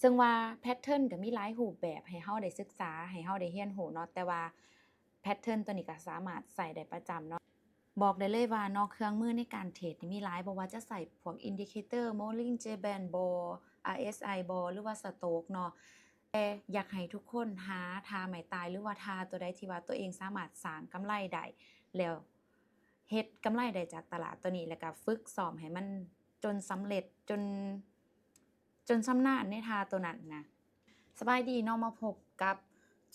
ซึ่งว่าแพตเทิร์นก็มีหลายรูปแบบให้เฮาได้ศึกษาให้เฮาได้เรียนรู้เนาะแต่ว่าแพตเทิร์นตัวนี้ก็สามารถใช้ได้ประจำเนาะบอกได้เลยว่าเนาะเครื่องมือในการเทรดนี่มีหลายบ่ว่าจะใส่พวก Indicator Bollinger Band Ball RSI Ball หรือว่า Stochs เนาะแต่อยากให้ทุกคนหาท่าไม้ตายหรือว่าท่าตัวใดที่ว่าตัวเองสามารถสร้างกำไรได้แล้วเฮ็ดกำไรได้จากตลาดตัวนี้แล้วก็ฝึกซ้อมให้มันจนสำเร็จจนชำนาญในท่าตัวนั้นนะสบายดีเนาะมาพบกับ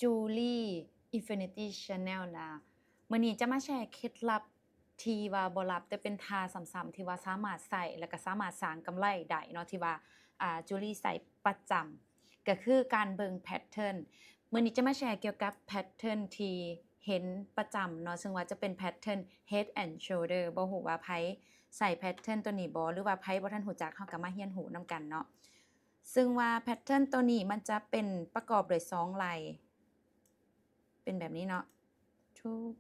Julie Infinity Channel นะมื้อนี้จะมาแชร์เคล็ดลับที่ว่าบ่ลับแต่เป็นท่าซ้ำๆที่ว่าสามารถใช้แล้วก็สามารถสร้างกำไรได้เนาะที่ว่าJulie ใช้ประจำก็คือการเบิ่งแพตเทิร์นมื้อนี้จะมาแชร์เกี่ยวกับแพตเทิร์นที่เห็นประจำเนาะซึ่งว่าจะเป็นแพตเทิร์น Head and Shoulder บ่ฮู้ว่าไผใช้แพตเทิร์นตัวนี้บ่หรือว่าไผบ่ทันรู้จักเฮาก็มาเรียนรู้นำกันเนาะ ซึ่งว่าแพตเทิร์นตัวนี้มันจะเป็นประกอบด้วย2ลายเป็นแบบนี้เนาะทุก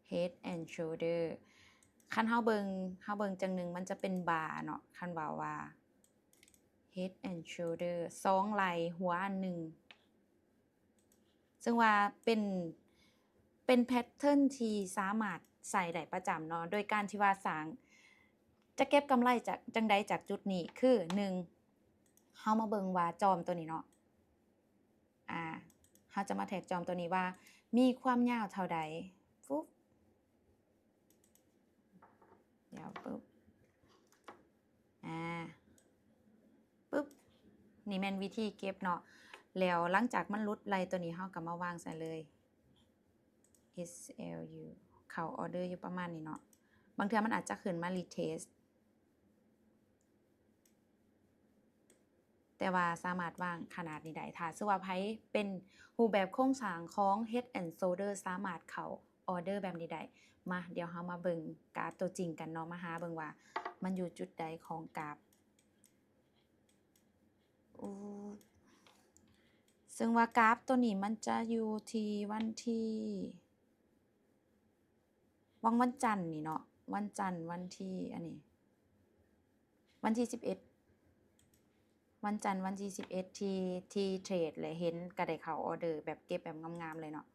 head and shoulder คันเฮาเบิ่งจังหนึ่งมันจะเป็นบาร์เนาะคันว่า head and shoulder 2ลายหัวอันหนึ่งซึ่งว่าเป็นแพตเทิร์นที่สามารถใส่ได้ประจำเนาะโดยการที่ว่าสร้างจะเก็บกำไรจากจังใดจากจุดนี้คือ1เฮามาเบิ่งว่าจอมตัวนี้เนาะเฮาจะมาแท็กจอมตัวนี้ว่ามีความยาวเท่าใดฟุ๊บเดี๋ยวปึ๊บปึ๊บนี่แม่นวิธีเก็บเนาะแล้วหลังจากมันหลุดไหล่ตัวนี้เฮาก็มาวางใส่เลย SLU เข้าออร์เดอร์อยู่ประมาณนี้เนาะบางเทื่อมันอาจจะขึ้นมา retest แต่ว่าสามารถวางขนาดนี้ได้ถ้าสมมุติว่าไผเป็นรูปแบบโครงสร้างของ Head and Shoulder สามารถเข้าออร์เดอร์แบบนี้ได้มาเดี๋ยวเรามาเบิ่งกราฟตัวจริงกันเนาะมาหาเบิ่งว่ามันอยู่จุดใดของกราฟซึ่งว่ากราฟตัวนี้มันจะอยู่ที่วันจันทร์นี่เนาะวันจันทร์วันที่อันนี้วันที่11วันจันทร์วันที่11ที่เทรดเลยเห็นก็ได้เข้าออร์เดอร์แบบเก็บแบบงามๆเลยเนาะ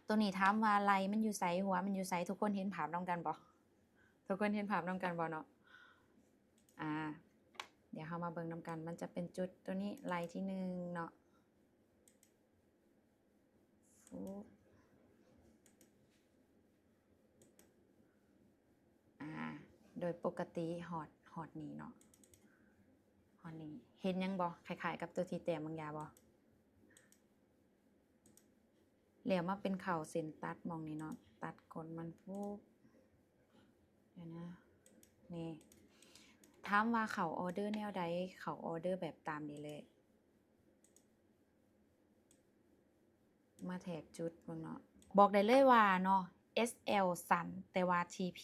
ตัวนี้ถามว่าไหล่มันอยู่ไสหัวมันอยู่ไสทุกคนเห็นภาพนำกันบ่ทุกคนเห็นภาพนำกันบ่เนาะเดี๋ยวเรามาเบิ่งนำกันมันจะเป็นจุดตัวนี้ไหล่ที่1เนาะโดยปกติฮอดนี้เนาะฮอดนี้เห็นยังบ่คล้ายๆกับตัวที่แต้มบางอย่างบ่แล้วมาเป็นเข่าเส้นตัดมองนี้เนาะตัดก้นมันปุ๊บเดี๋ยวนะนี่ถามว่าเข้าออร์เดอร์แนวใดเข้าออร์เดอร์แบบตามนี้เลยมาแท็กจุดเบิ่งเนาะบอกได้เลยว่าเนาะ SL สั้นแต่ว่า TP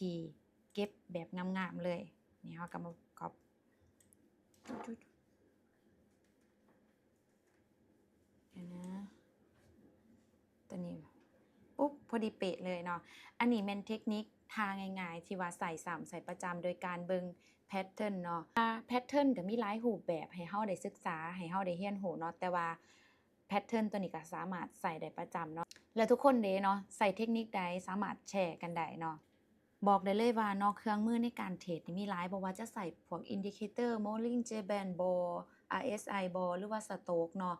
เก็บแบบงามๆเลยนี่เฮาก็มาก๊อปจุดเดี๋ยวนะตัวนี้ปุ๊บพอดีเป๊ะเลยเนาะอันนี้แม่นเทคนิคทางง่ายๆที่ว่าใส่ซ้ำใส่ประจำโดยการเบิ่งแพตเทิร์นเนาะแพตเทิร์นก็มีหลายรูปแบบให้เฮาได้ศึกษาให้เฮาได้เรียนรู้เนาะแต่ว่าแพตเทิร์นตัวนี้ก็สามารถใส่ได้ประจำเนาะแล้วทุกคนเด้เนาะใส่เทคนิคใดสามารถแชร์กันได้เนาะบอกได้เลยว่าเนาะเครื่องมือในการเทรดนี่มีหลายบ่ว่าจะใส่พวก Indicator Bollinger Band Ball RSI Ball หรือว่า Stochs เนาะ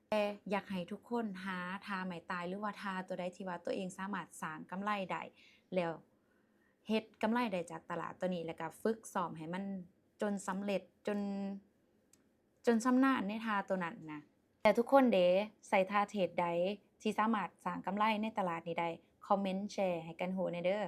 แต่อยากให้ทุกคนหาท่าไม้ตายหรือว่าท่าตัวใดที่ว่าตัวเองสามารถสร้างกำไรได้แล้วเฮ็ดกำไรได้จากตลาดตัวนี้แล้วก็ฝึกซ้อมให้มันจนสำเร็จจนชำนาญในท่าตัวนั้นนะแต่ทุกคนเด้ใส่ท่าเทรดใดที่สามารถสร้างกำไรในตลาดนี้ได้คอมเมนต์แชร์ให้กันรู้แหน่เด้อ